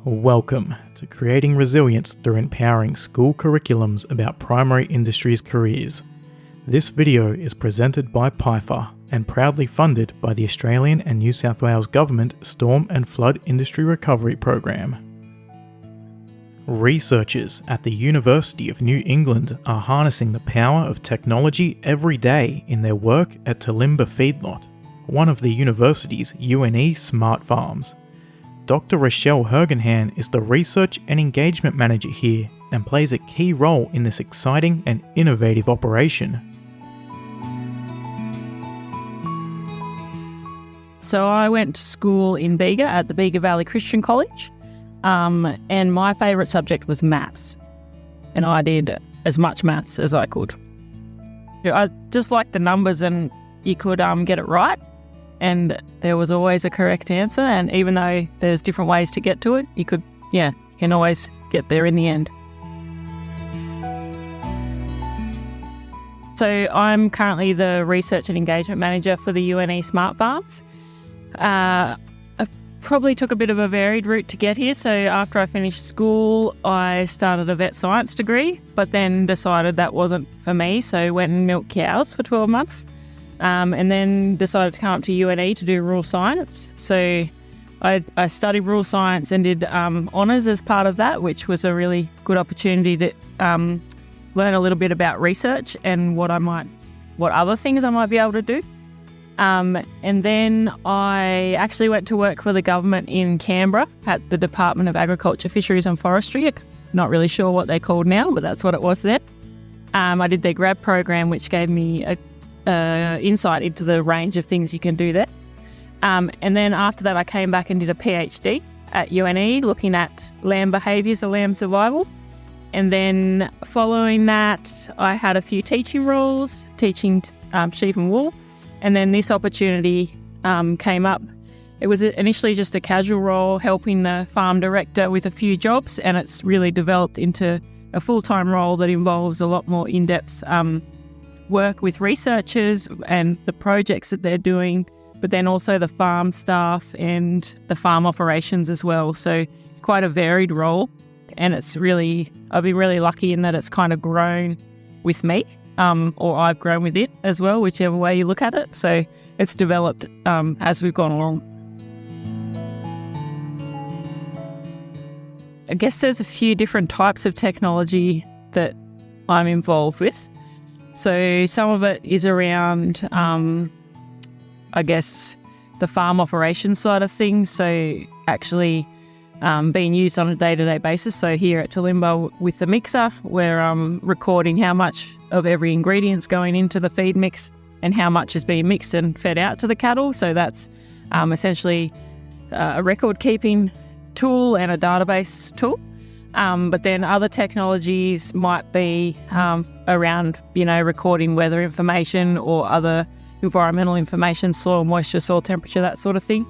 Welcome to Creating Resilience Through Empowering School Curriculums About Primary Industries Careers. This video is presented by PIEFA and proudly funded by the Australian and New South Wales Government Storm and Flood Industry Recovery Program. Researchers at the University of New England are harnessing the power of technology every day in their work at Talimba Feedlot, one of the university's UNE smart farms. Dr. Rachelle Hergenhan is the Research and Engagement Manager here and plays a key role in this exciting and innovative operation. So I went to school in Bega at the Bega Valley Christian College, and my favourite subject was maths, and I did as much maths as I could. I just liked the numbers, and you could get it right, and there was always a correct answer, and even though there's different ways to get to it, you can always get there in the end. So I'm currently the Research and Engagement Manager for the UNE Smart Farms. I probably took a bit of a varied route to get here. So after I finished school, I started a vet science degree, but then decided that wasn't for me, so went and milked cows for 12 months. And then decided to come up to UNE to do rural science. So I studied rural science and did honours as part of that, which was a really good opportunity to learn a little bit about research and what other things I might be able to do. And then I actually went to work for the government in Canberra at the Department of Agriculture, Fisheries and Forestry. Not really sure what they're called now, but that's what it was then. I did their grad program, which gave me a insight into the range of things you can do there. And then after that, I came back and did a PhD at UNE looking at lamb behaviours or lamb survival. And then following that, I had a few teaching roles, teaching sheep and wool. And then this opportunity came up. It was initially just a casual role helping the farm director with a few jobs, and it's really developed into a full-time role that involves a lot more in-depth work with researchers and the projects that they're doing, but then also the farm staff and the farm operations as well. So quite a varied role, and I've been really lucky in that it's kind of grown with me, or I've grown with it as well, whichever way you look at it. So it's developed as we've gone along. I guess there's a few different types of technology that I'm involved with. So some of it is around, I guess, the farm operations side of things. So actually being used on a day-to-day basis. So here at Talimba with the mixer, we're recording how much of every ingredient's going into the feed mix and how much is being mixed and fed out to the cattle. So that's essentially a record-keeping tool and a database tool. But then other technologies might be around, recording weather information or other environmental information, soil moisture, soil temperature, that sort of thing.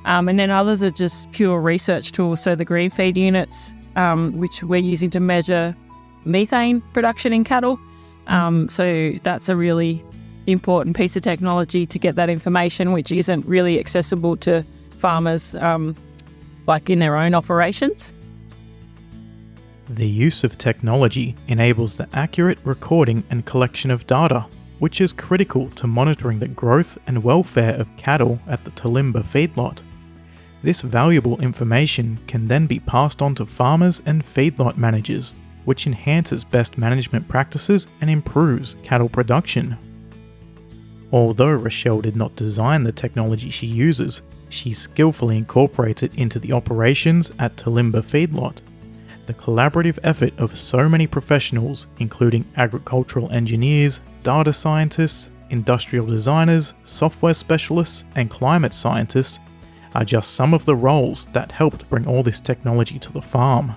And then others are just pure research tools. So the green feed units, which we're using to measure methane production in cattle. So that's a really important piece of technology to get that information, which isn't really accessible to farmers like in their own operations. The use of technology enables the accurate recording and collection of data, which is critical to monitoring the growth and welfare of cattle at the Talimba feedlot. This valuable information can then be passed on to farmers and feedlot managers, which enhances best management practices and improves cattle production. Although Rachelle did not design the technology she uses, she skillfully incorporates it into the operations at Talimba feedlot. The collaborative effort of so many professionals, including agricultural engineers, data scientists, industrial designers, software specialists, and climate scientists, are just some of the roles that helped bring all this technology to the farm.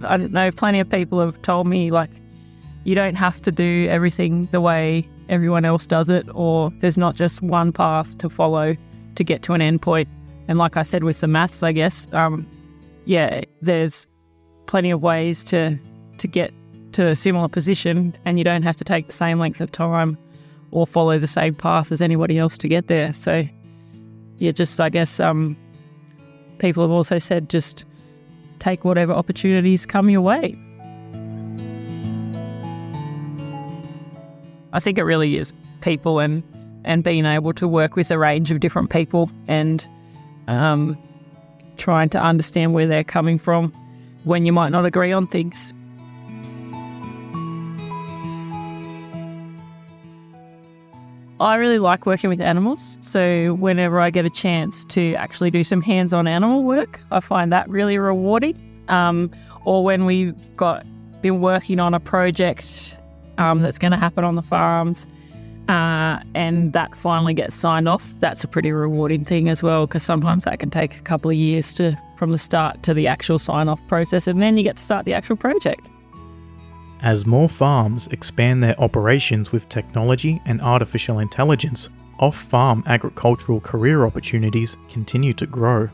I know plenty of people have told me, you don't have to do everything the way everyone else does it, or there's not just one path to follow to get to an endpoint. And like I said with the maths, I guess, there's plenty of ways to get to a similar position, and you don't have to take the same length of time or follow the same path as anybody else to get there. So I guess people have also said just take whatever opportunities come your way. I think it really is people and being able to work with a range of different people and trying to understand where they're coming from when you might not agree on things. I really like working with animals, so whenever I get a chance to actually do some hands-on animal work, I find that really rewarding. Or when we've been working on a project that's going to happen on the farms, and that finally gets signed off, that's a pretty rewarding thing as well, because sometimes that can take a couple of years from the start to the actual sign-off process, and then you get to start the actual project. As more farms expand their operations with technology and artificial intelligence, off-farm agricultural career opportunities continue to grow.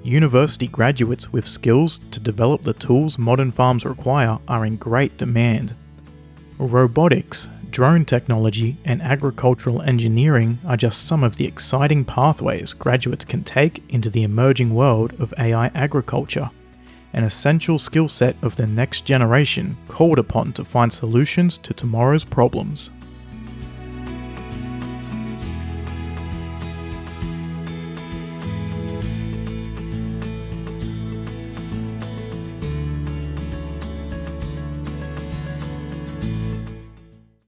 University graduates with skills to develop the tools modern farms require are in great demand. Robotics, drone technology, and agricultural engineering are just some of the exciting pathways graduates can take into the emerging world of AI agriculture, an essential skill set of the next generation called upon to find solutions to tomorrow's problems.